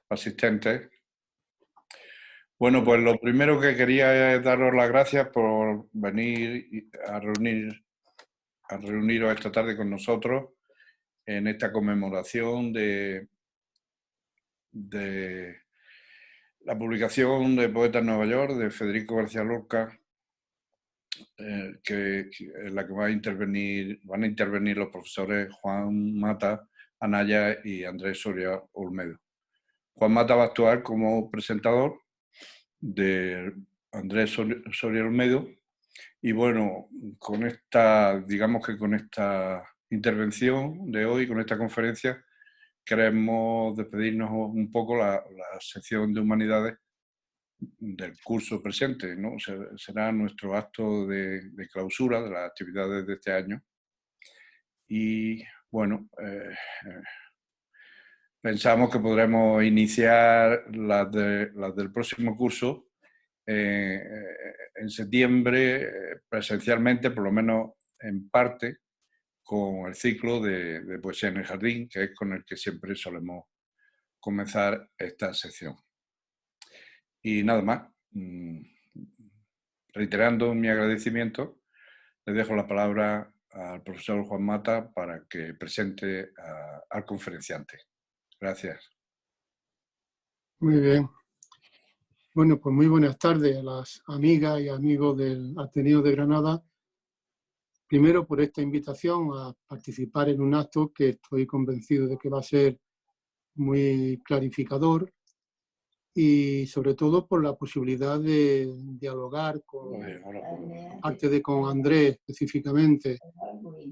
asistentes. Bueno, pues lo primero que quería es daros las gracias por venir a reuniros esta tarde con nosotros en esta conmemoración de la publicación de Poetas en Nueva York de Federico García Lorca, en la que van a intervenir los profesores Juan Mata, Anaya y Andrés Soria Olmedo. Juan Mata va a actuar como presentador de Andrés Soria Olmedo y bueno, digamos que con esta intervención de hoy, con esta conferencia, queremos despedirnos un poco la sección de Humanidades del curso presente, ¿no? Será nuestro acto de clausura de las actividades de este año. Y bueno, pensamos que podremos iniciar las del próximo curso en septiembre, presencialmente, por lo menos en parte, con el ciclo de Poesía en el Jardín, que es con el que siempre solemos comenzar esta sección. Y nada más, reiterando mi agradecimiento, le dejo la palabra al profesor Juan Mata para que presente al conferenciante. Gracias. Muy bien. Bueno, pues muy buenas tardes a las amigas y amigos del Ateneo de Granada. Primero por esta invitación a participar en un acto que estoy convencido de que va a ser muy clarificador y sobre todo por la posibilidad de dialogar con Andrés específicamente,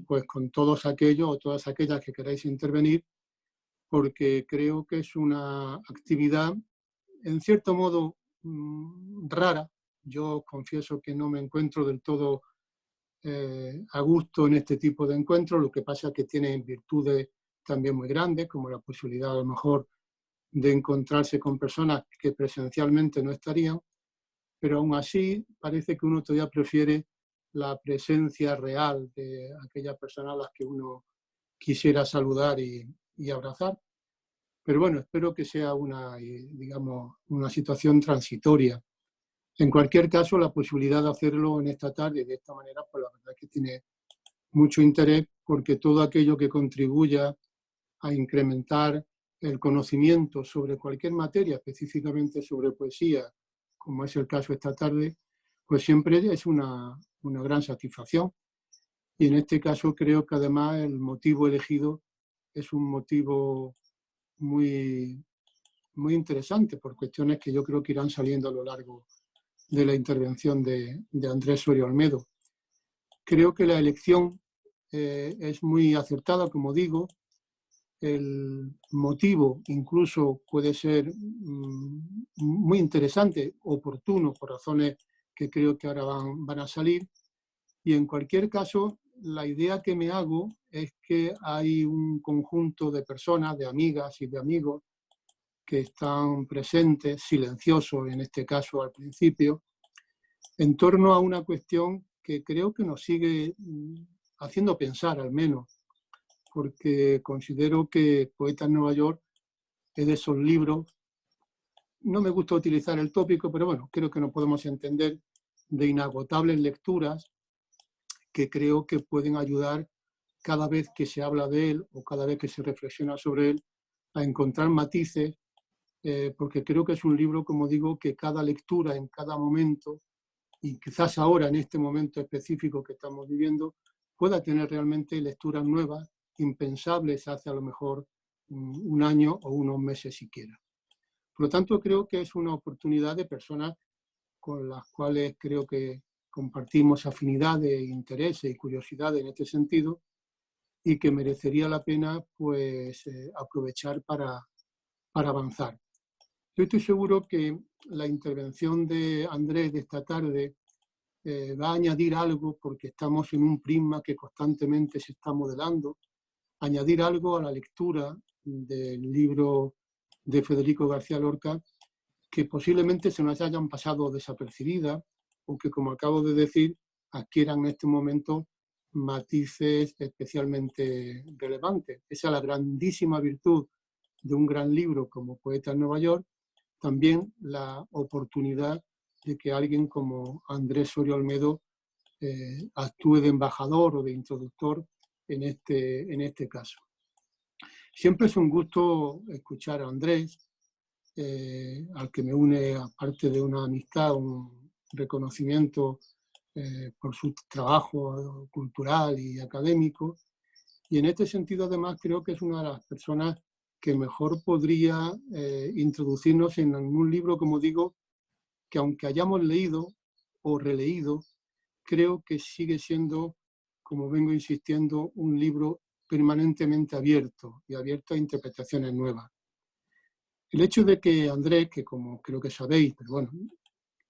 pues con todos aquellos o todas aquellas que queráis intervenir, porque creo que es una actividad en cierto modo rara. Yo confieso que no me encuentro del todo a gusto en este tipo de encuentros, lo que pasa es que tienen virtudes también muy grandes, como la posibilidad a lo mejor de encontrarse con personas que presencialmente no estarían, pero aún así parece que uno todavía prefiere la presencia real de aquellas personas a las que uno quisiera saludar y abrazar. Pero bueno, espero que sea digamos, una situación transitoria. En cualquier caso, la posibilidad de hacerlo en esta tarde de esta manera, pues la verdad es que tiene mucho interés, porque todo aquello que contribuya a incrementar el conocimiento sobre cualquier materia, específicamente sobre poesía, como es el caso esta tarde, pues siempre es una gran satisfacción. Y en este caso creo que además el motivo elegido es un motivo muy interesante, por cuestiones que yo creo que irán saliendo a lo largo de la intervención de Andrés Soria Olmedo. Creo que la elección es muy acertada, como digo. El motivo incluso puede ser muy interesante, oportuno, por razones que creo que ahora van a salir. Y en cualquier caso, la idea que me hago es que hay un conjunto de personas, de amigas y de amigos, que están presentes, silenciosos en este caso al principio, en torno a una cuestión que creo que nos sigue haciendo pensar al menos, porque considero que Poetas en Nueva York es de esos libros, no me gusta utilizar el tópico, pero bueno, creo que nos podemos entender, de inagotables lecturas que creo que pueden ayudar cada vez que se habla de él o cada vez que se reflexiona sobre él a encontrar matices, porque creo que es un libro, como digo, que cada lectura en cada momento, y quizás ahora en este momento específico que estamos viviendo, pueda tener realmente lecturas nuevas, impensables hace a lo mejor un año o unos meses siquiera. Por lo tanto, creo que es una oportunidad de personas con las cuales creo que compartimos afinidades, intereses y curiosidades en este sentido, y que merecería la pena pues, aprovechar para avanzar. Yo estoy seguro que la intervención de Andrés de esta tarde va a añadir algo, porque estamos en un prisma que constantemente se está modelando, añadir algo a la lectura del libro de Federico García Lorca, que posiblemente se nos hayan pasado desapercibidas o que, como acabo de decir, adquieran en este momento matices especialmente relevantes. Esa es la grandísima virtud de un gran libro como Poeta en Nueva York, también la oportunidad de que alguien como Andrés Soria Olmedo actúe de embajador o de introductor en este caso. Siempre es un gusto escuchar a Andrés, al que me une, aparte de una amistad, un reconocimiento por su trabajo cultural y académico. Y en este sentido, además, creo que es una de las personas que mejor podría introducirnos en un libro, como digo, que aunque hayamos leído o releído, creo que sigue siendo, como vengo insistiendo, un libro permanentemente abierto y abierto a interpretaciones nuevas. El hecho de que Andrés, que como creo que sabéis, pero bueno,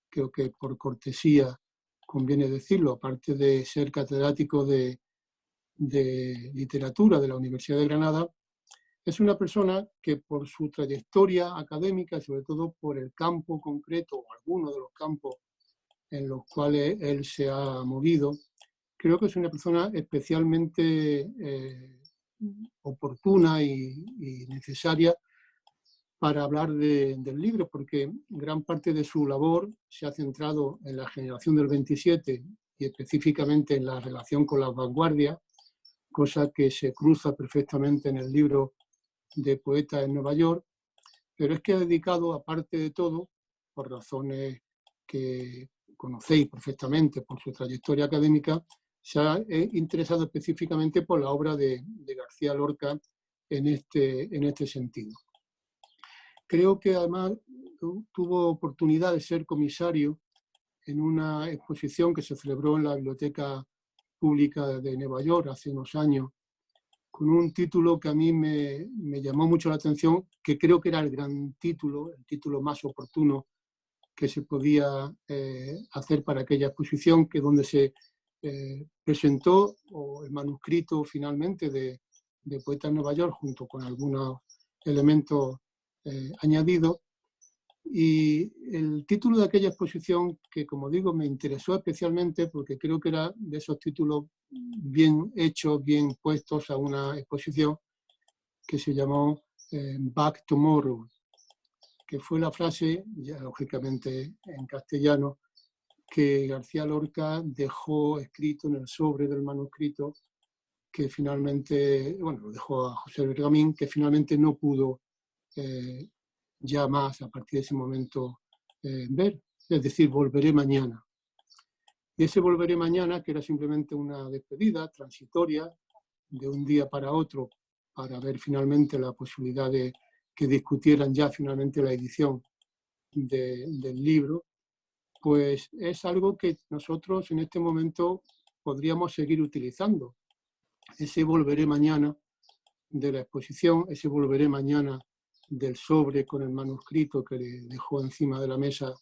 creo que por cortesía conviene decirlo, aparte de ser catedrático de literatura de la Universidad de Granada, es una persona que por su trayectoria académica, sobre todo por el campo concreto o algunos de los campos en los cuales él se ha movido, creo que es una persona especialmente oportuna y necesaria para hablar del libro, porque gran parte de su labor se ha centrado en la generación del 27 y específicamente en la relación con las vanguardias, cosa que se cruza perfectamente en el libro de Poeta en Nueva York, pero es que ha dedicado, aparte de todo, por razones que conocéis perfectamente por su trayectoria académica, se ha interesado específicamente por la obra de García Lorca en este sentido. Creo que además tuvo oportunidad de ser comisario en una exposición que se celebró en la Biblioteca Pública de Nueva York hace unos años, con un título que a mí me llamó mucho la atención, que creo que era el gran título, el título más oportuno que se podía hacer para aquella exposición, que donde se presentó el manuscrito finalmente de Poeta en Nueva York, junto con algunos elementos añadidos. Y el título de aquella exposición, que como digo me interesó especialmente porque creo que era de esos títulos bien hechos, bien puestos a una exposición, que se llamó Back Tomorrow, que fue la frase, ya lógicamente en castellano, que García Lorca dejó escrito en el sobre del manuscrito, que finalmente, bueno, lo dejó a José Bergamín, que finalmente no pudo ya más a partir de ese momento ver, es decir, volveré mañana. Y ese volveré mañana, que era simplemente una despedida transitoria de un día para otro, para ver finalmente la posibilidad de que discutieran ya finalmente la edición del libro, pues es algo que nosotros en este momento podríamos seguir utilizando. Ese volveré mañana de la exposición, ese volveré mañana del sobre con el manuscrito que le dejó encima de la mesa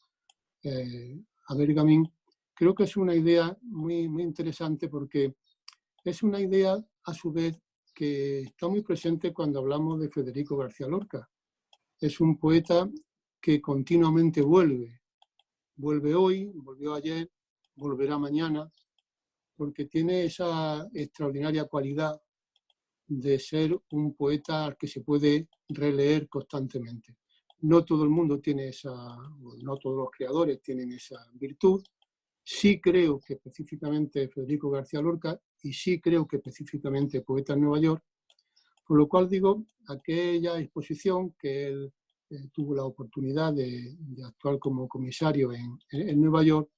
a Bergamín, creo que es una idea muy, muy interesante, porque es una idea a su vez que está muy presente cuando hablamos de Federico García Lorca. Es un poeta que continuamente vuelve hoy, volvió ayer, volverá mañana, porque tiene esa extraordinaria cualidad de ser un poeta al que se puede releer constantemente. No todo el mundo tiene no todos los creadores tienen esa virtud. Sí creo que específicamente Federico García Lorca, y sí creo que específicamente Poeta en Nueva York, por lo cual digo, aquella exposición que él tuvo la oportunidad de actuar como comisario en Nueva York,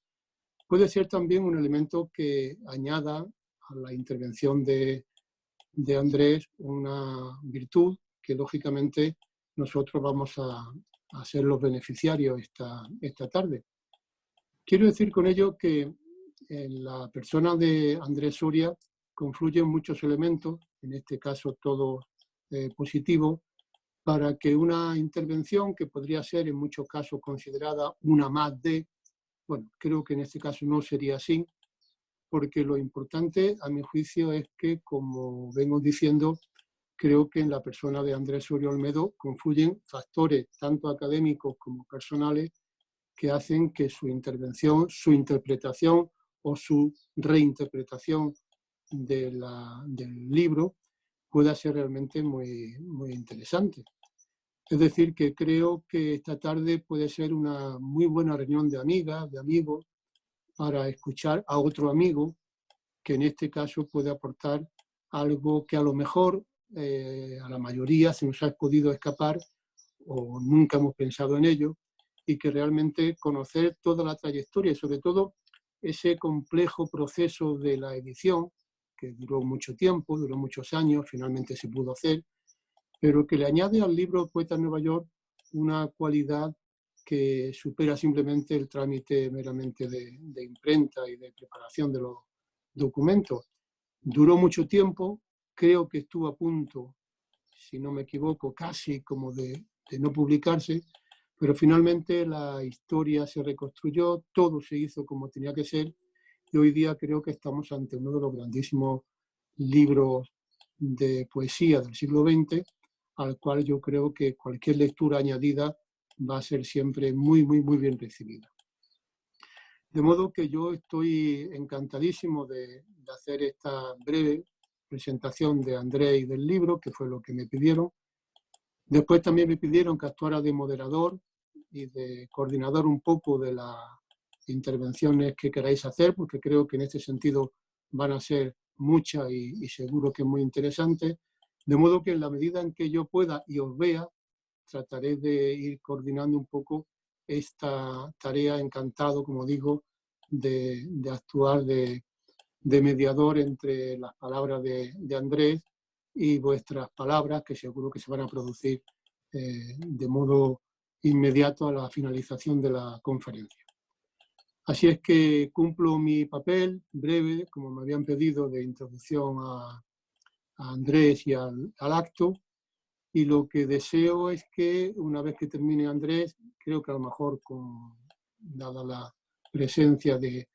puede ser también un elemento que añada a la intervención de Andrés una virtud que lógicamente nosotros vamos a ser los beneficiarios esta tarde. Quiero decir con ello que en la persona de Andrés Soria confluyen muchos elementos, en este caso todos positivos, para que una intervención que podría ser en muchos casos considerada una más de, bueno, creo que en este caso no sería así, porque lo importante, a mi juicio, es que, como vengo diciendo, creo que en la persona de Andrés Soria Olmedo confluyen factores tanto académicos como personales que hacen que su intervención, su interpretación o su reinterpretación del libro pueda ser realmente muy, muy interesante. Es decir, que creo que esta tarde puede ser una muy buena reunión de amigas, de amigos, para escuchar a otro amigo que en este caso puede aportar algo que a lo mejor a la mayoría se nos ha podido escapar o nunca hemos pensado en ello, y que realmente conocer toda la trayectoria y sobre todo ese complejo proceso de la edición, que duró mucho tiempo, duró muchos años, finalmente se pudo hacer, pero que le añade al libro Poeta en Nueva York una cualidad que supera simplemente el trámite meramente de imprenta y de preparación de los documentos. Duró mucho tiempo, creo que estuvo a punto, si no me equivoco, casi como de no publicarse, pero finalmente la historia se reconstruyó, todo se hizo como tenía que ser, y hoy día creo que estamos ante uno de los grandísimos libros de poesía del siglo XX, al cual yo creo que cualquier lectura añadida va a ser siempre muy, muy, muy bien recibida. De modo que yo estoy encantadísimo de hacer esta breve presentación de Andrés y del libro, que fue lo que me pidieron. Después también me pidieron que actuara de moderador y de coordinador un poco de las intervenciones que queráis hacer, porque creo que en este sentido van a ser muchas y seguro que muy interesantes. De modo que en la medida en que yo pueda y os vea, trataré de ir coordinando un poco esta tarea, encantado, como digo, de actuar de mediador entre las palabras de Andrés y vuestras palabras, que seguro que se van a producir de modo inmediato a la finalización de la conferencia. Así es que cumplo mi papel breve, como me habían pedido, de introducción a Andrés y al acto, y lo que deseo es que una vez que termine Andrés, creo que a lo mejor dada la presencia de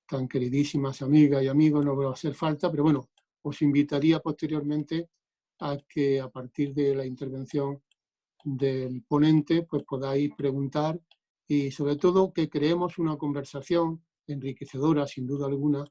tan queridísimas amigas y amigos no va a hacer falta, pero bueno, os invitaría posteriormente a que a partir de la intervención del ponente pues podáis preguntar y sobre todo que creemos una conversación enriquecedora sin duda alguna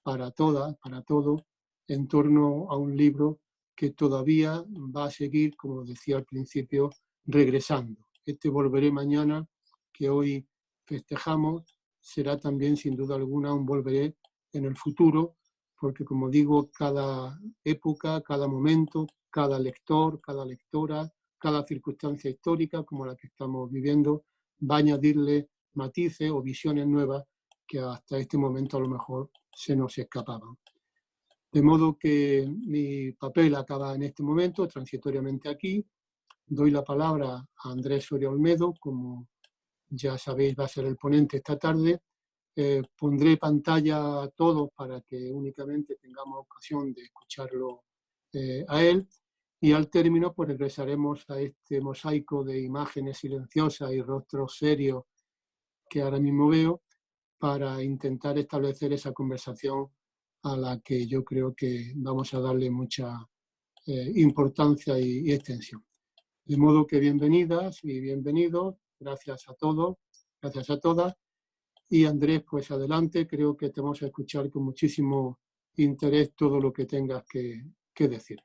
para todas, para todos, en torno a un libro que todavía va a seguir, como decía al principio, regresando. Este Volveré Mañana, que hoy festejamos, será también sin duda alguna un volveré en el futuro, porque como digo, cada época, cada momento, cada lector, cada lectora, cada circunstancia histórica como la que estamos viviendo, va a añadirle matices o visiones nuevas que hasta este momento a lo mejor se nos escapaban. De modo que mi papel acaba en este momento, transitoriamente aquí. Doy la palabra a Andrés Soria Olmedo, como ya sabéis va a ser el ponente esta tarde. Pondré pantalla a todos para que únicamente tengamos ocasión de escucharlo a él. Y al término pues regresaremos a este mosaico de imágenes silenciosas y rostros serios que ahora mismo veo, para intentar establecer esa conversación a la que yo creo que vamos a darle mucha importancia y extensión. De modo que bienvenidas y bienvenidos, gracias a todos, gracias a todas. Y Andrés, pues adelante, creo que te vamos a escuchar con muchísimo interés todo lo que tengas que decir.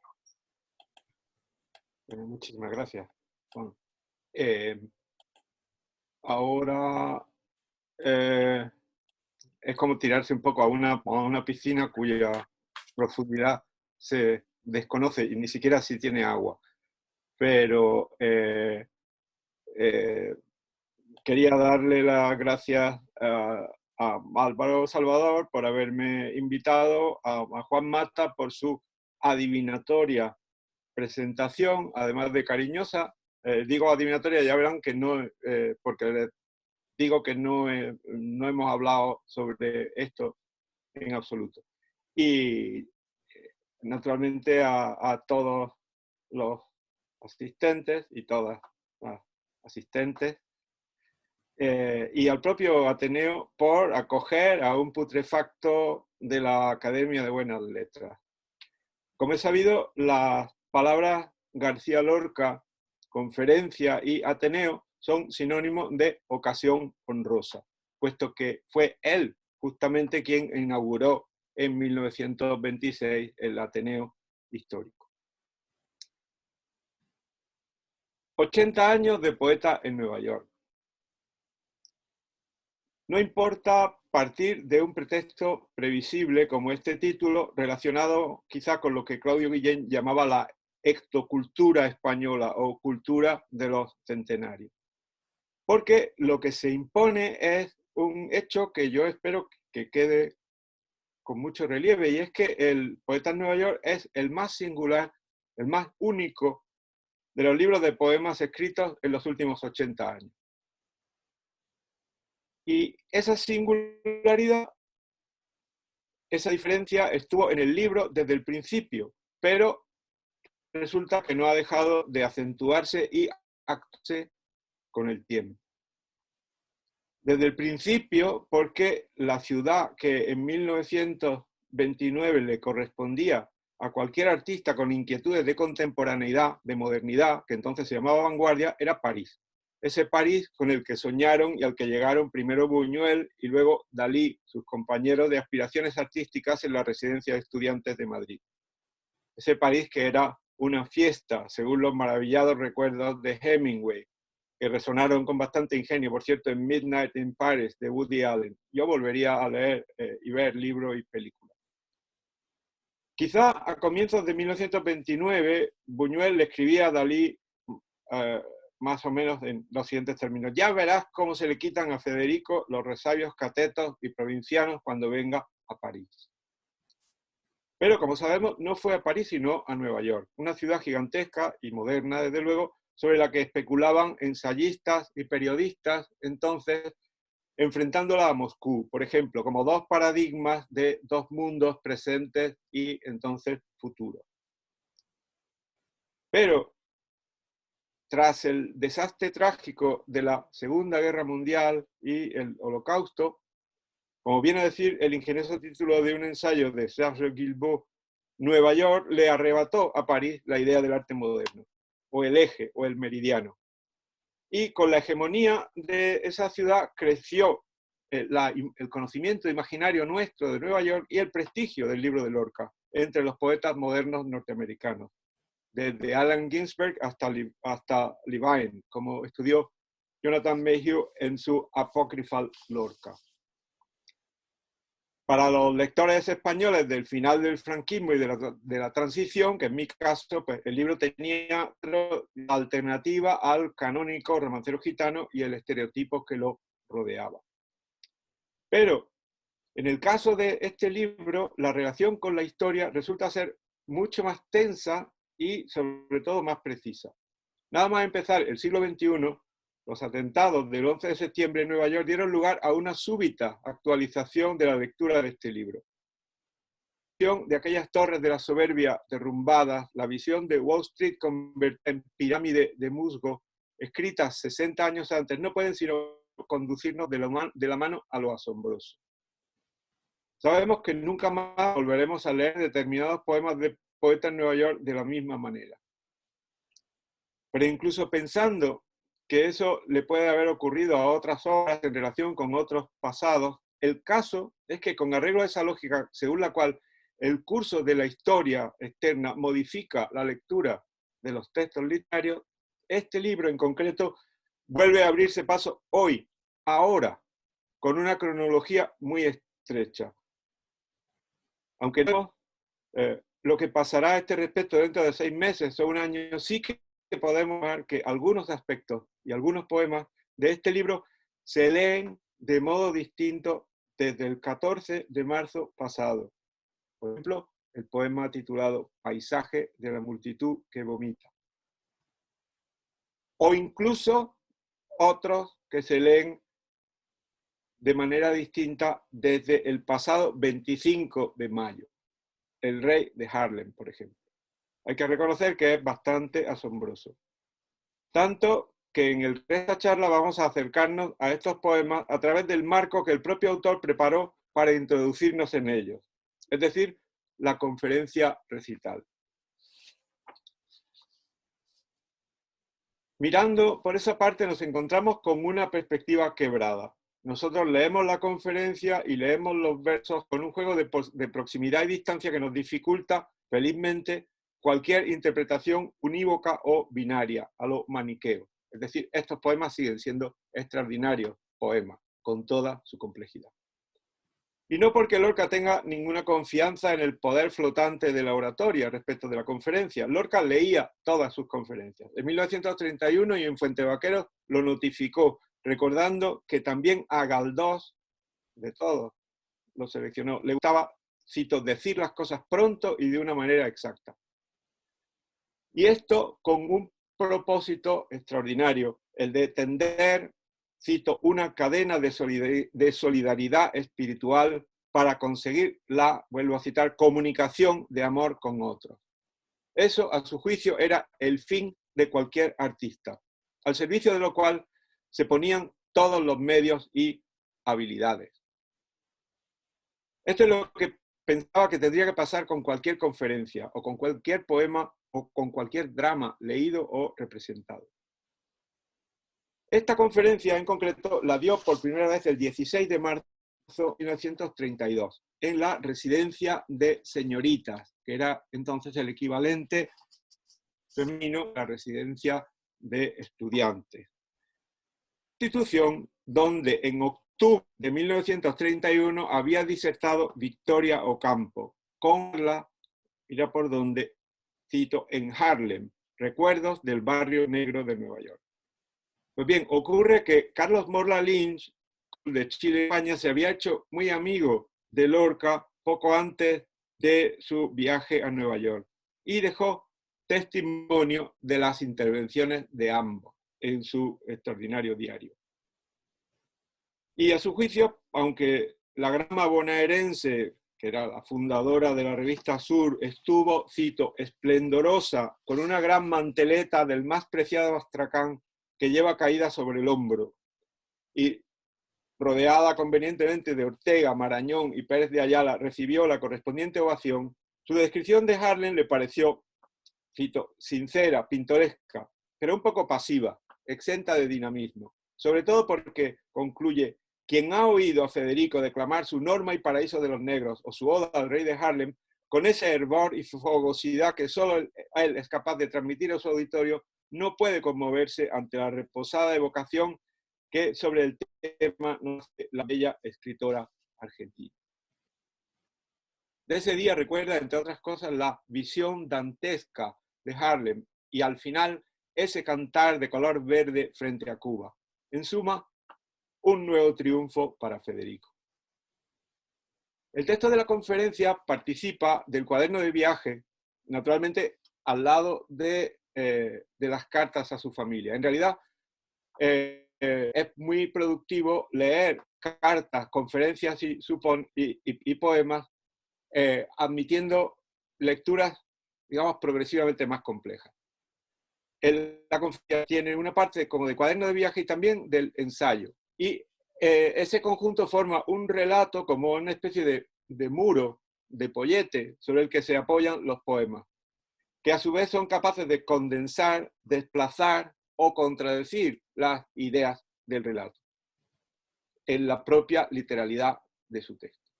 Muchísimas gracias, Juan. Ahora es como tirarse un poco a una piscina cuya profundidad se desconoce y ni siquiera si tiene agua. Pero quería darle las gracias a Álvaro Salvador por haberme invitado, a Juan Mata por su adivinatoria presentación, además de cariñosa. Digo adivinatoria, ya verán que no, porque les digo que no hemos hablado sobre esto en absoluto. Y naturalmente a todos los asistentes y todas las asistentes, y al propio Ateneo por acoger a un putrefacto de la Academia de Buenas Letras. Como es sabido, las palabras García Lorca, conferencia y Ateneo son sinónimos de ocasión honrosa, puesto que fue él justamente quien inauguró en 1926 el Ateneo histórico. 80 años de poeta en Nueva York. No importa partir de un pretexto previsible como este título, relacionado quizá con lo que Claudio Guillén llamaba la ectocultura española o cultura de los centenarios. Porque lo que se impone es un hecho que yo espero que quede con mucho relieve, y es que el poeta en Nueva York es el más singular, el más único de los libros de poemas escritos en los últimos 80 años. Y esa singularidad, esa diferencia estuvo en el libro desde el principio, pero resulta que no ha dejado de acentuarse y actuarse con el tiempo. Desde el principio, porque la ciudad que en 1929 le correspondía a cualquier artista con inquietudes de contemporaneidad, de modernidad, que entonces se llamaba vanguardia, era París. Ese París con el que soñaron y al que llegaron primero Buñuel y luego Dalí, sus compañeros de aspiraciones artísticas en la residencia de estudiantes de Madrid. Ese París que era una fiesta, según los maravillados recuerdos de Hemingway, que resonaron con bastante ingenio, por cierto, en Midnight in Paris, de Woody Allen. Yo volvería a leer y ver libros y películas. Quizá a comienzos de 1929, Buñuel le escribía a Dalí más o menos en los siguientes términos: ya verás cómo se le quitan a Federico los resabios catetos y provincianos cuando venga a París. Pero, como sabemos, no fue a París, sino a Nueva York, una ciudad gigantesca y moderna, desde luego, sobre la que especulaban ensayistas y periodistas, entonces, enfrentándola a Moscú, por ejemplo, como dos paradigmas de dos mundos presentes y entonces futuros. Pero, tras el desastre trágico de la Segunda Guerra Mundial y el Holocausto, como viene a decir el ingenioso título de un ensayo de Serge Guilbault, Nueva York le arrebató a París la idea del arte moderno, o el eje, o el meridiano. Y con la hegemonía de esa ciudad creció el conocimiento imaginario nuestro de Nueva York y el prestigio del libro de Lorca entre los poetas modernos norteamericanos, desde Allen Ginsberg hasta Levine, como estudió Jonathan Mayhew en su Apocryphal Lorca. Para los lectores españoles del final del franquismo y de la transición, que en mi caso, pues el libro tenía alternativa al canónico romancero gitano y el estereotipo que lo rodeaba. Pero en el caso de este libro, la relación con la historia resulta ser mucho más tensa y sobre todo más precisa. Nada más empezar el siglo XXI, los atentados del 11 de septiembre en Nueva York dieron lugar a una súbita actualización de la lectura de este libro. La visión de aquellas torres de la soberbia derrumbadas, la visión de Wall Street convertida en pirámide de musgo, escritas 60 años antes, no pueden sino conducirnos de la mano a lo asombroso. Sabemos que nunca más volveremos a leer determinados poemas de poetas en Nueva York de la misma manera. Pero incluso pensando que eso le puede haber ocurrido a otras obras en relación con otros pasados, el caso es que, con arreglo a esa lógica según la cual el curso de la historia externa modifica la lectura de los textos literarios, este libro en concreto vuelve a abrirse paso hoy, ahora, con una cronología muy estrecha. Aunque no, lo que pasará a este respecto dentro de 6 meses o un año, sí que podemos ver que algunos aspectos y algunos poemas de este libro se leen de modo distinto desde el 14 de marzo pasado. Por ejemplo, el poema titulado Paisaje de la multitud que vomita. O incluso otros que se leen de manera distinta desde el pasado 25 de mayo. El Rey de Harlem, por ejemplo. Hay que reconocer que es bastante asombroso. Tanto que en esta charla vamos a acercarnos a estos poemas a través del marco que el propio autor preparó para introducirnos en ellos, es decir, la conferencia recital. Mirando por esa parte nos encontramos con una perspectiva quebrada. Nosotros leemos la conferencia y leemos los versos con un juego de proximidad y distancia que nos dificulta, felizmente, cualquier interpretación unívoca o binaria, a lo maniqueo. Es decir, estos poemas siguen siendo extraordinarios poemas, con toda su complejidad. Y no porque Lorca tenga ninguna confianza en el poder flotante de la oratoria respecto de la conferencia. Lorca leía todas sus conferencias. En 1931 y en Fuentevaqueros lo notificó, recordando que también a Galdós, de todos, lo seleccionó. Le gustaba, cito, decir las cosas pronto y de una manera exacta. Y esto con un propósito extraordinario, el de tender, cito, una cadena de solidaridad espiritual para conseguir la, vuelvo a citar, comunicación de amor con otros. Eso, a su juicio, era el fin de cualquier artista, al servicio de lo cual se ponían todos los medios y habilidades. Esto es lo que pensaba que tendría que pasar con cualquier conferencia o con cualquier poema o con cualquier drama leído o representado. Esta conferencia en concreto la dio por primera vez el 16 de marzo de 1932 en la residencia de señoritas, que era entonces el equivalente femenino a la residencia de estudiantes. Institución donde en octubre de 1931 había disertado Victoria Ocampo, con la, mira por dónde, cito, en Harlem, recuerdos del barrio negro de Nueva York. Pues bien, ocurre que Carlos Morla Lynch, de Chile, España, se había hecho muy amigo de Lorca poco antes de su viaje a Nueva York y dejó testimonio de las intervenciones de ambos en su extraordinario diario. Y a su juicio, aunque la grama bonaerense, que era la fundadora de la revista Sur, estuvo, cito, esplendorosa, con una gran manteleta del más preciado astracán que lleva caída sobre el hombro, y rodeada convenientemente de Ortega, Marañón y Pérez de Ayala, recibió la correspondiente ovación, su descripción de Harlem le pareció, cito, sincera, pintoresca, pero un poco pasiva, exenta de dinamismo, sobre todo porque, concluye, quien ha oído a Federico declamar su Norma y Paraíso de los Negros o su Oda al Rey de Harlem, con ese hervor y fogosidad que solo él es capaz de transmitir a su auditorio, no puede conmoverse ante la reposada evocación que sobre el tema nos hace la bella escritora argentina. De ese día recuerda, entre otras cosas, la visión dantesca de Harlem y al final ese cantar de color verde frente a Cuba. En suma, un nuevo triunfo para Federico. El texto de la conferencia participa del cuaderno de viaje, naturalmente al lado de las cartas a su familia. En realidad, es muy productivo leer cartas, conferencias y poemas, admitiendo lecturas, digamos, progresivamente más complejas. La conferencia tiene una parte como de cuaderno de viaje y también del ensayo. Y ese conjunto forma un relato como una especie de muro, de pollete, sobre el que se apoyan los poemas, que a su vez son capaces de condensar, desplazar o contradecir las ideas del relato en la propia literalidad de su texto.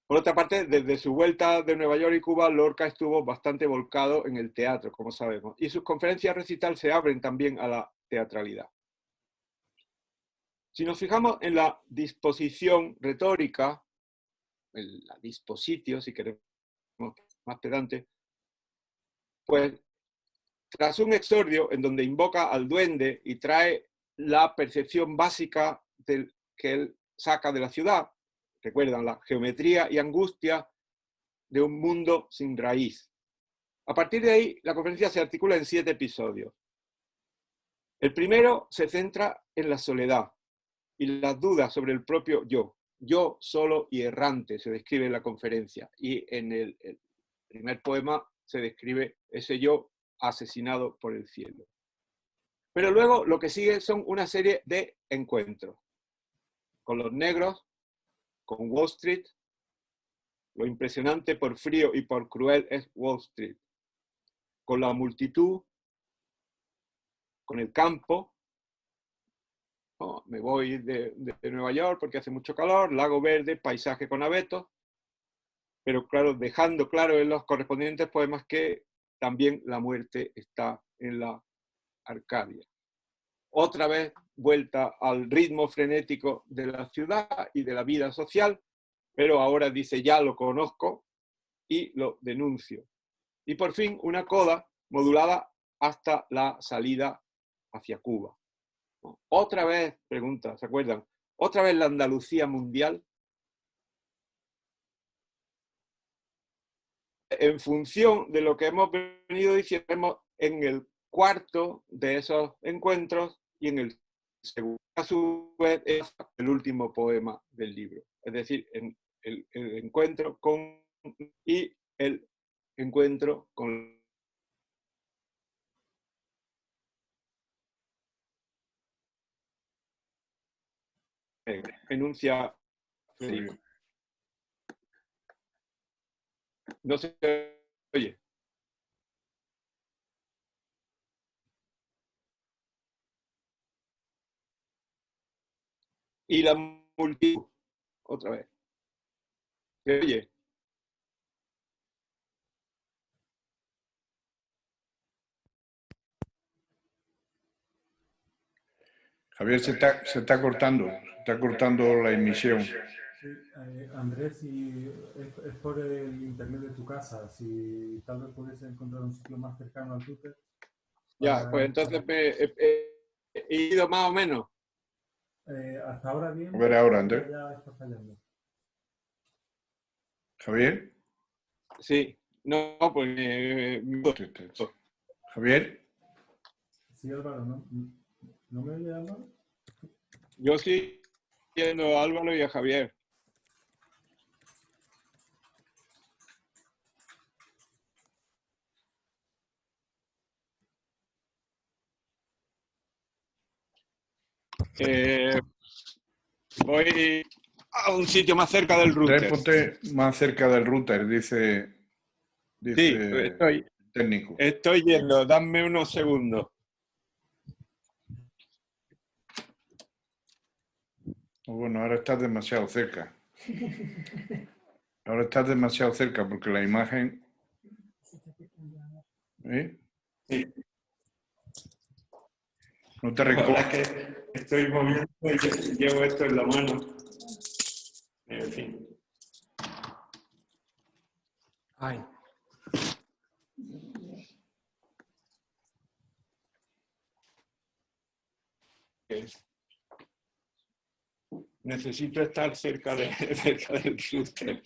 Por otra parte, desde su vuelta de Nueva York y Cuba, Lorca estuvo bastante volcado en el teatro, como sabemos, y sus conferencias recital se abren también a la teatralidad. Si nos fijamos en la disposición retórica, en la dispositio, si queremos más pedante, pues tras un exordio en donde invoca al duende y trae la percepción básica que él saca de la ciudad, recuerdan, la geometría y angustia de un mundo sin raíz. A partir de ahí, la conferencia se articula en 7 episodios. El primero se centra en la soledad y las dudas sobre el propio yo. Yo solo y errante se describe en la conferencia, y en el primer poema se describe ese yo asesinado por el cielo. Pero luego lo que sigue son una serie de encuentros con los negros, con Wall Street. Lo impresionante por frío y por cruel es Wall Street. Con la multitud, con el campo. Oh, me voy de Nueva York porque hace mucho calor, lago verde, paisaje con abetos. pero claro, dejando claro en los correspondientes poemas que también la muerte está en la Arcadia. Otra vez vuelta al ritmo frenético de la ciudad y de la vida social, pero ahora dice, ya lo conozco y lo denuncio. Y por fin una coda modulada hasta la salida hacia Cuba. Otra vez, pregunta, ¿se acuerdan? Otra vez la Andalucía mundial. En función de lo que hemos venido diciendo en el cuarto de esos encuentros y en el segundo, a su vez, es el último poema del libro. Es decir, en el encuentro con y el encuentro con enuncia Federico. No se oye. Y la multitud, otra vez. ¿Se oye? Javier, se está cortando la emisión. Sí, Andrés, si es por el internet de tu casa, si tal vez puedes encontrar un sitio más cercano al router. Ya, pues entonces he ido más o menos. Hasta ahora bien. A ver ahora, Andrés. Ya está fallando. Javier. Sí, no, pues... Javier. Sí, Álvaro, ¿no me oye, Álvaro? Yo sí entiendo a Álvaro y a Javier. Voy a un sitio más cerca del router. Ponte más cerca del router, dice sí, técnico. Estoy yendo, dame unos segundos. Bueno, ahora estás demasiado cerca. Ahora estás demasiado cerca porque la imagen... ¿Eh? Sí. No te recuerdo. Que estoy moviendo y llevo esto en la mano. En fin. Ay. Necesito estar cerca del router.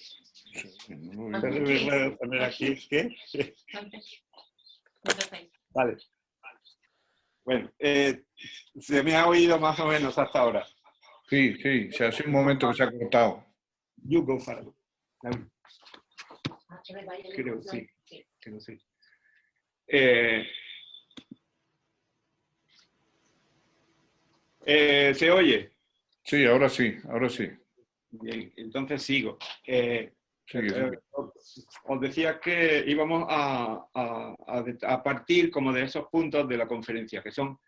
¿Me puedo poner aquí? ¿Qué? Vale. Bueno, se me ha oído más o menos hasta ahora. Sí, se hace un momento que se ha cortado. You go, Faro. Creo, sí. Que no sé. ¿Se oye? Sí, ahora sí, ahora sí. Bien, entonces sigo. Sigue. Os decía que íbamos a partir como de esos puntos de la conferencia, que son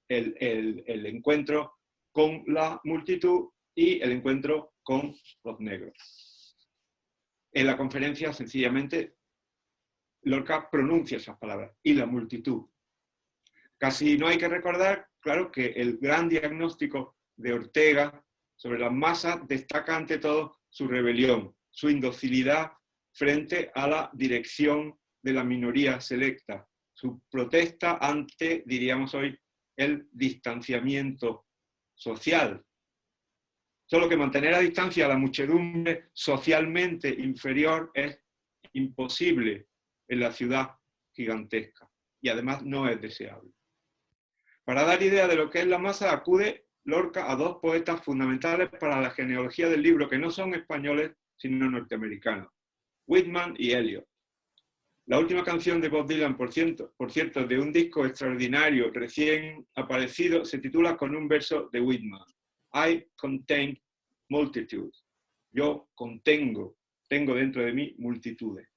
el encuentro con la multitud y el encuentro con los negros. En la conferencia, sencillamente, Lorca pronuncia esas palabras, y la multitud. Casi no hay que recordar, claro, que el gran diagnóstico de Ortega sobre las masas destaca ante todo su rebelión, su indocilidad frente a la dirección de la minoría selecta, su protesta ante, diríamos hoy, el distanciamiento social. Solo que mantener a distancia a la muchedumbre socialmente inferior es imposible en la ciudad gigantesca y además no es deseable. Para dar idea de lo que es la masa, acude Lorca a dos poetas fundamentales para la genealogía del libro, que no son españoles, sino norteamericanos, Whitman y Eliot. La última canción de Bob Dylan, por cierto, de un disco extraordinario recién aparecido, se titula con un verso de Whitman. I contain multitudes. Yo tengo dentro de mí multitudes.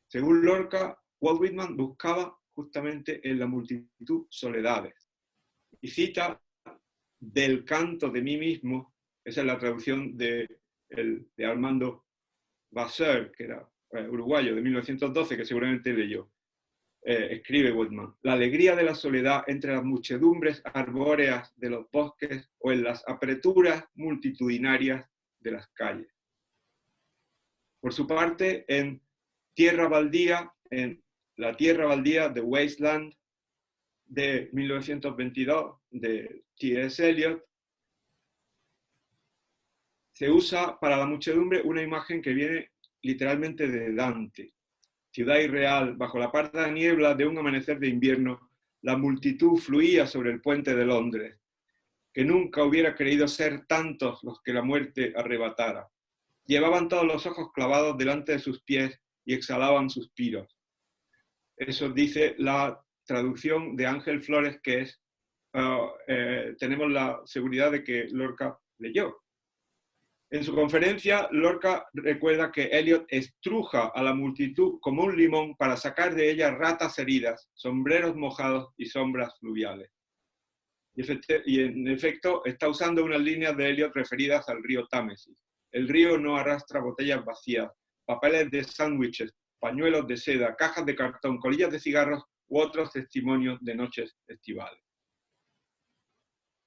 Según Lorca, Walt Whitman buscaba justamente en la multitud soledades. Y cita del canto de mí mismo, esa es la traducción de Armando Vasseur, que era uruguayo, de 1912, que seguramente leyó. Escribe Whitman: la alegría de la soledad entre las muchedumbres arbóreas de los bosques o en las apreturas multitudinarias de las calles. Por su parte, en La Tierra Baldía, The Wasteland, de 1922, de T.S. Eliot, se usa para la muchedumbre una imagen que viene literalmente de Dante. Ciudad irreal, bajo la parda niebla de un amanecer de invierno, la multitud fluía sobre el puente de Londres, que nunca hubiera creído ser tantos los que la muerte arrebatara. Llevaban todos los ojos clavados delante de sus pies y exhalaban suspiros. Eso dice la traducción de Ángel Flores, que es, tenemos la seguridad de que Lorca leyó. En su conferencia, Lorca recuerda que Eliot estruja a la multitud como un limón para sacar de ella ratas heridas, sombreros mojados y sombras fluviales. Y en efecto, está usando unas líneas de Eliot referidas al río Támesis. El río no arrastra botellas vacías, papeles de sándwiches, pañuelos de seda, cajas de cartón, colillas de cigarros u otros testimonios de noches estivales.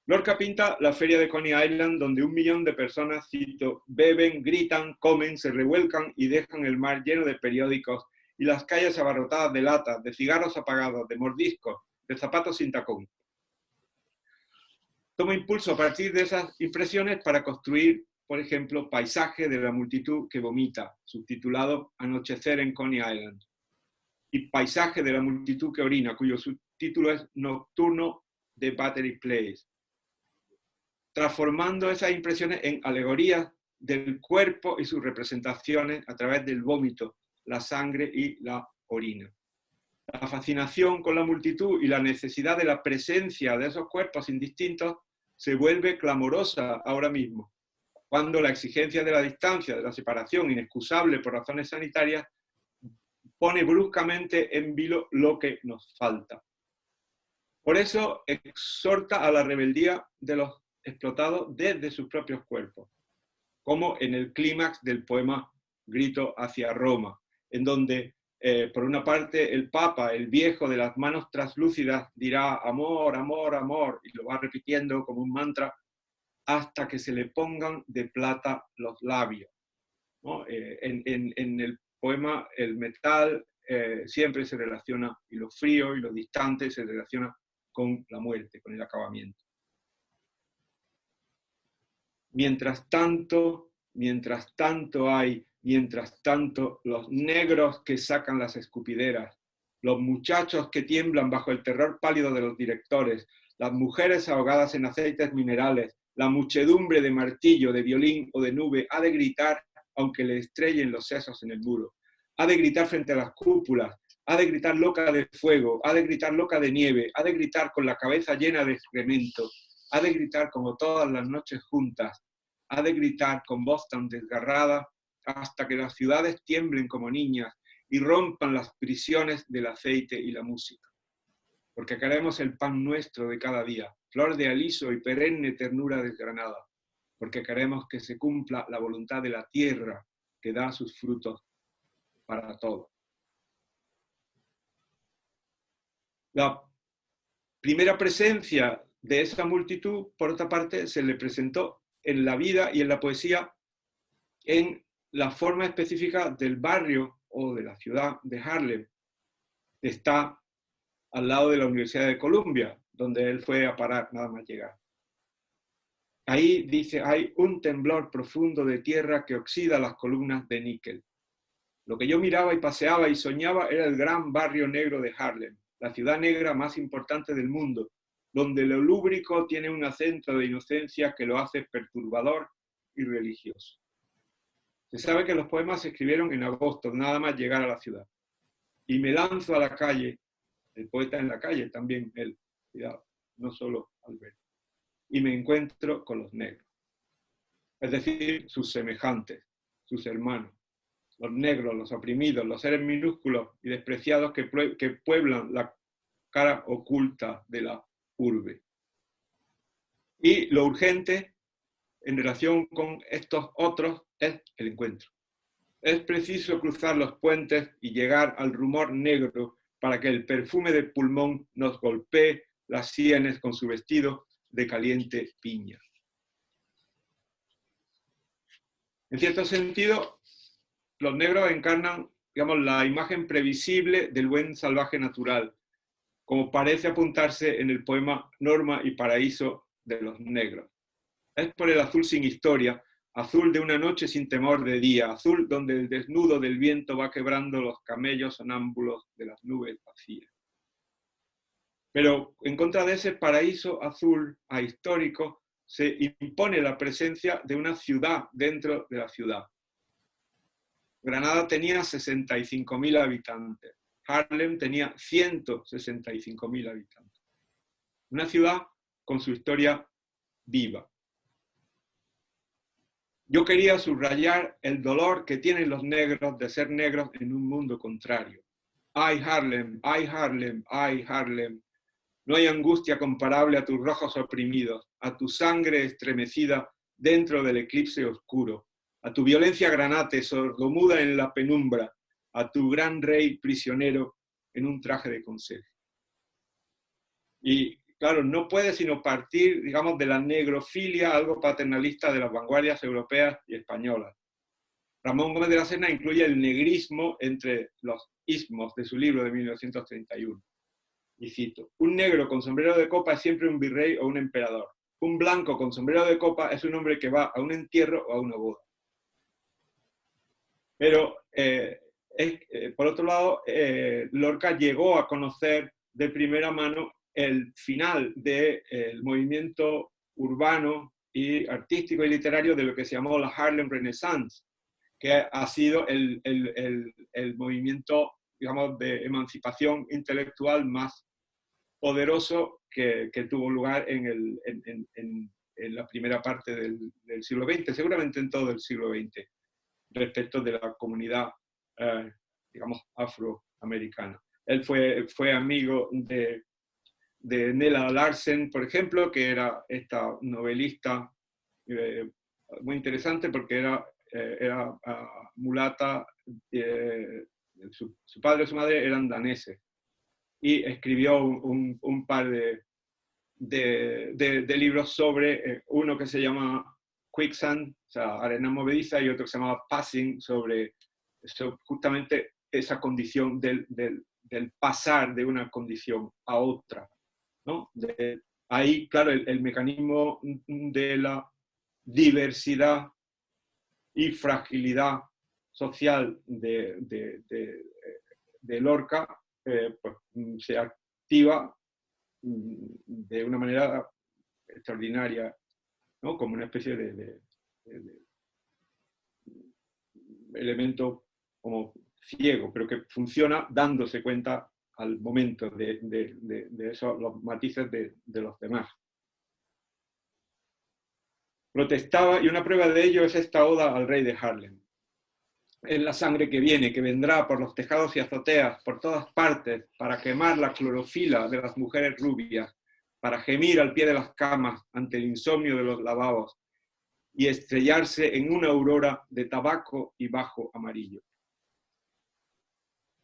Lorca pinta la feria de Coney Island, donde 1 millón de personas, cito, beben, gritan, comen, se revuelcan y dejan el mar lleno de periódicos y las calles abarrotadas de latas, de cigarros apagados, de mordiscos, de zapatos sin tacón. Toma impulso a partir de esas impresiones para construir, por ejemplo, Paisaje de la multitud que vomita, subtitulado Anochecer en Coney Island, y Paisaje de la multitud que orina, cuyo subtítulo es Nocturno de Battery Place, transformando esas impresiones en alegorías del cuerpo y sus representaciones a través del vómito, la sangre y la orina. La fascinación con la multitud y la necesidad de la presencia de esos cuerpos indistintos se vuelve clamorosa ahora mismo, cuando la exigencia de la distancia, de la separación inexcusable por razones sanitarias, pone bruscamente en vilo lo que nos falta. Por eso exhorta a la rebeldía de los explotados desde sus propios cuerpos, como en el clímax del poema Grito hacia Roma, en donde, por una parte, el Papa, el viejo de las manos translúcidas, dirá amor, amor, amor, y lo va repitiendo como un mantra, hasta que se le pongan de plata los labios, ¿no? En el poema, el metal siempre se relaciona, y lo frío y lo distante se relaciona con la muerte, con el acabamiento. Mientras tanto los negros que sacan las escupideras, los muchachos que tiemblan bajo el terror pálido de los directores, las mujeres ahogadas en aceites minerales, la muchedumbre de martillo, de violín o de nube ha de gritar aunque le estrellen los sesos en el muro, ha de gritar frente a las cúpulas, ha de gritar loca de fuego, ha de gritar loca de nieve, ha de gritar con la cabeza llena de excremento, ha de gritar como todas las noches juntas, ha de gritar con voz tan desgarrada hasta que las ciudades tiemblen como niñas y rompan las prisiones del aceite y la música. Porque queremos el pan nuestro de cada día, flor de aliso y perenne ternura desgranada. Porque queremos que se cumpla la voluntad de la tierra que da sus frutos para todos. La primera presencia de esa multitud, por otra parte, se le presentó en la vida y en la poesía en la forma específica del barrio o de la ciudad de Harlem. Está al lado de la Universidad de Columbia, donde él fue a parar nada más llegar. Ahí dice, hay un temblor profundo de tierra que oxida las columnas de níquel. Lo que yo miraba y paseaba y soñaba era el gran barrio negro de Harlem, la ciudad negra más importante del mundo, donde lo lúbrico tiene un acento de inocencia que lo hace perturbador y religioso. Se sabe que los poemas se escribieron en agosto, nada más llegar a la ciudad. Y me lanzo a la calle, el poeta en la calle también, él, cuidado, no solo Alberto. Y me encuentro con los negros, es decir, sus semejantes, sus hermanos, los negros, los oprimidos, los seres minúsculos y despreciados que pueblan la cara oculta de la urbe. Y lo urgente en relación con estos otros es el encuentro. Es preciso cruzar los puentes y llegar al rumor negro para que el perfume del pulmón nos golpee las sienes con su vestido de caliente piña. En cierto sentido, los negros encarnan, digamos, la imagen previsible del buen salvaje natural, como parece apuntarse en el poema Norma y Paraíso de los negros. Es por el azul sin historia, azul de una noche sin temor de día, azul donde el desnudo del viento va quebrando los camellos sonámbulos de las nubes vacías. Pero en contra de ese paraíso azul ahistórico se impone la presencia de una ciudad dentro de la ciudad. Granada tenía 65.000 habitantes. Harlem tenía 165.000 habitantes. Una ciudad con su historia viva. Yo quería subrayar el dolor que tienen los negros de ser negros en un mundo contrario. ¡Ay, Harlem! ¡Ay, Harlem! ¡Ay, Harlem! No hay angustia comparable a tus rojos oprimidos, a tu sangre estremecida dentro del eclipse oscuro, a tu violencia granate sordomuda en la penumbra, a tu gran rey prisionero en un traje de consejo. Y claro, no puede sino partir, digamos, de la negrofilia algo paternalista de las vanguardias europeas y españolas. Ramón Gómez de la Serna incluye el negrismo entre los ismos de su libro de 1931. Y cito: un negro con sombrero de copa es siempre un virrey o un emperador. Un blanco con sombrero de copa es un hombre que va a un entierro o a una boda. Pero, por otro lado, Lorca llegó a conocer de primera mano el final del movimiento urbano y artístico y literario de lo que se llamó la Harlem Renaissance, que ha sido el movimiento, digamos, de emancipación intelectual más poderoso que tuvo lugar en la primera parte del siglo XX, seguramente en todo el siglo XX, respecto de la comunidad, digamos, afroamericana. Él fue amigo de Nella Larsen, por ejemplo, que era esta novelista muy interesante porque era mulata, su padre y su madre eran daneses, y escribió un par de libros sobre uno que se llama Quicksand, o sea, arena movediza, y otro que se llama Passing, sobre justamente esa condición del pasar de una condición a otra, ¿no? Ahí, claro, el mecanismo de la diversidad y fragilidad social de Lorca pues, se activa de una manera extraordinaria, ¿no? Como una especie de elemento como ciego, pero que funciona dándose cuenta al momento de esos, los matices de los demás. Protestaba, y una prueba de ello es esta oda al rey de Harlem. Es la sangre que viene, que vendrá por los tejados y azoteas, por todas partes, para quemar la clorofila de las mujeres rubias, para gemir al pie de las camas ante el insomnio de los lavabos y estrellarse en una aurora de tabaco y bajo amarillo.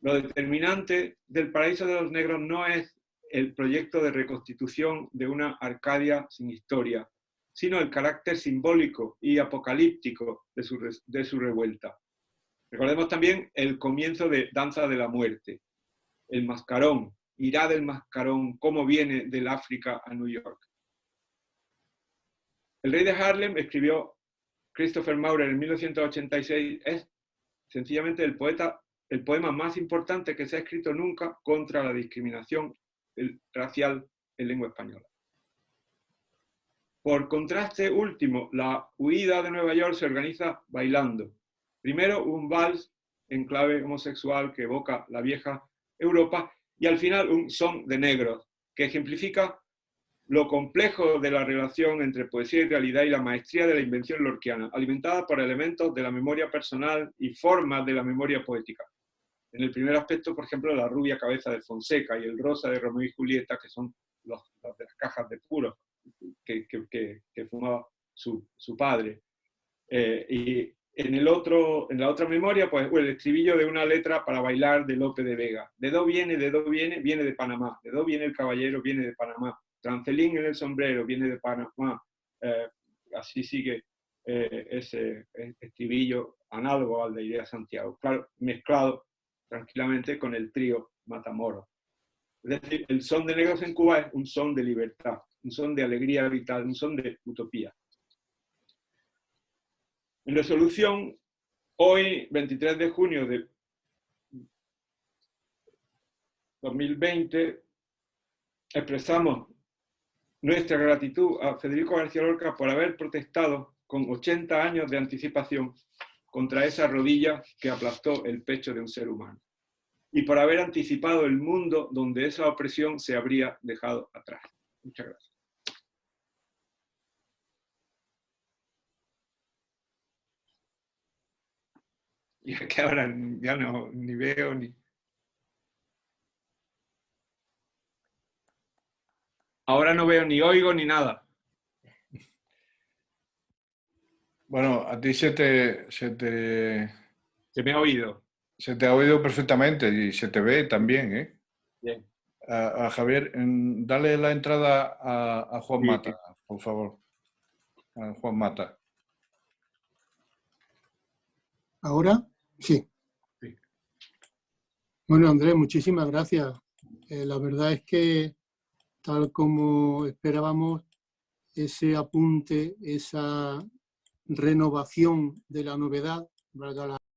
Lo determinante del Paraíso de los Negros no es el proyecto de reconstitución de una Arcadia sin historia, sino el carácter simbólico y apocalíptico de su revuelta. Recordemos también el comienzo de Danza de la Muerte, el mascarón, irá del mascarón, cómo viene del África a New York. El rey de Harlem, escribió Christopher Maurer en 1986, es sencillamente el poema más importante que se ha escrito nunca contra la discriminación racial en lengua española. Por contraste último, la huida de Nueva York se organiza bailando. Primero un vals en clave homosexual que evoca la vieja Europa, y al final un son de negros, que ejemplifica lo complejo de la relación entre poesía y realidad y la maestría de la invención lorquiana, alimentada por elementos de la memoria personal y formas de la memoria poética. En el primer aspecto, por ejemplo, la rubia cabeza de Fonseca y el rosa de Romeo y Julieta, que son los de las cajas de puros que fumaba su padre. Y en la otra memoria, pues el estribillo de una letra para bailar de Lope de Vega. ¿De dónde viene? ¿De dónde viene? Viene de Panamá. ¿De dónde viene el caballero? Viene de Panamá. Trancelín en el sombrero, viene de Panamá. Así sigue ese estribillo análogo al de Idea Santiago. Claro, mezclado tranquilamente con el trío Matamoros. Es decir, el son de negros en Cuba es un son de libertad, un son de alegría vital, un son de utopía. En resolución, hoy, 23 de junio de 2020, expresamos nuestra gratitud a Federico García Lorca por haber protestado con 80 años de anticipación contra esa rodilla que aplastó el pecho de un ser humano, y por haber anticipado el mundo donde esa opresión se habría dejado atrás. Muchas gracias. Y es que ahora ya no ni veo ni... Ahora no veo ni oigo ni nada. Bueno, a ti se me ha oído. Se te ha oído perfectamente y se te ve también, ¿eh? Bien. A Javier, dale la entrada a Juan Mata, por favor. A Juan Mata. ¿Ahora? Sí. Sí. Bueno, Andrés, muchísimas gracias. La verdad es que, tal como esperábamos, ese apunte, esa renovación de la novedad, valga la